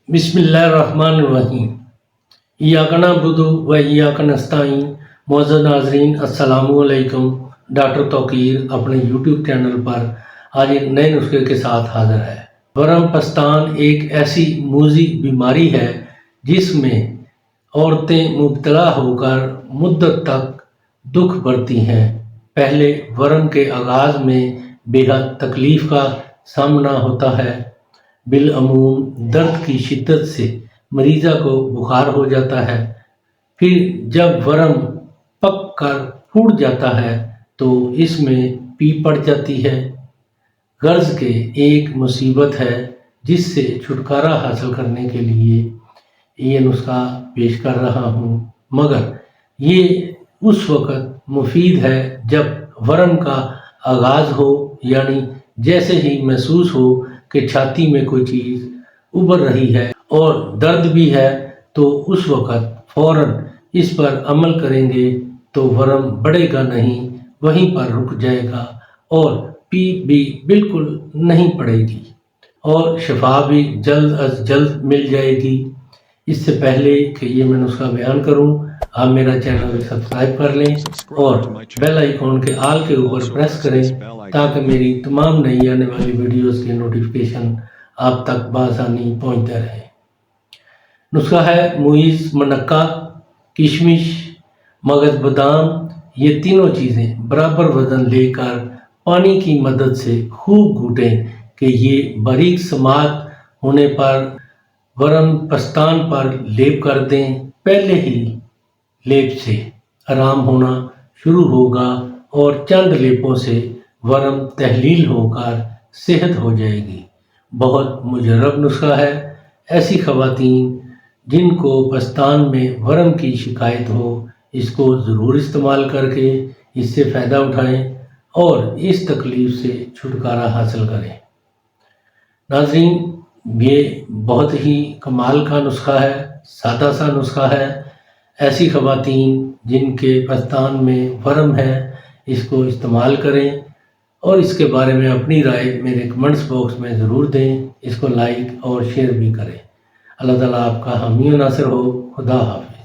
بسم اللہ الرحمن الرحیم۔ ایاک نعبد و ایاک نستعین۔ معزز ناظرین السلام علیکم۔ ڈاکٹر توقیر اپنے یوٹیوب چینل پر آج ایک نئے نسخے کے ساتھ حاضر ہے۔ ورم پستان ایک ایسی موذی بیماری ہے جس میں عورتیں مبتلا ہو کر مدت تک دکھ بڑھتی ہیں۔ پہلے ورم کے آغاز میں بے حد تکلیف کا سامنا ہوتا ہے۔ بالعموم درد کی شدت سے مریضہ کو بخار ہو جاتا ہے۔ پھر جب ورم پک کر پھوٹ جاتا ہے تو اس میں پی پڑ جاتی ہے۔ غرض کہ ایک مصیبت ہے جس سے چھٹکارا حاصل کرنے کے لیے یہ نسخہ پیش کر رہا ہوں، مگر یہ اس وقت مفید ہے جب ورم کا آغاز ہو، یعنی جیسے ہی محسوس ہو کہ چھاتی میں کوئی چیز ابھر رہی ہے اور درد بھی ہے تو اس وقت فوراً اس پر عمل کریں گے تو ورم بڑھے گا نہیں، وہیں پر رک جائے گا اور پی بھی بالکل نہیں پڑے گی اور شفا بھی جلد از جلد مل جائے گی۔ اس سے پہلے کہ یہ میں نسخہ بیان کروں، آپ میرا چینل سبسکرائب کر لیں اور بیل آئیکن کے آل کے اوپر پریس کریں تاکہ میری تمام نئی آنے والی ویڈیوز کی نوٹیفیکیشن آپ تک بآسانی پہنچتے رہے۔ نسخہ ہے موئز منقہ، کشمش، مغز بادام۔ یہ تینوں چیزیں برابر وزن لے کر پانی کی مدد سے خوب گھوٹیں کہ یہ باریک سماعت ہونے پر ورم پستان پر لیپ کر دیں۔ پہلے ہی لیپ سے آرام ہونا شروع ہوگا اور چند لیپوں سے ورم تحلیل ہو کر صحت ہو جائے گی۔ بہت مجرب نسخہ ہے۔ ایسی خواتین جن کو پستان میں ورم کی شکایت ہو اس کو ضرور استعمال کر کے اس سے فائدہ اٹھائیں اور اس تکلیف سے چھٹکارا حاصل کریں۔ ناظرین، یہ بہت ہی کمال کا نسخہ ہے، سادہ سا نسخہ ہے۔ ایسی خواتین جن کے پستان میں ورم ہے اس کو استعمال کریں اور اس کے بارے میں اپنی رائے میرے کمنٹس باکس میں ضرور دیں۔ اس کو لائک اور شیئر بھی کریں۔ اللہ تعالیٰ آپ کا حامی و ناصر ہو۔ خدا حافظ۔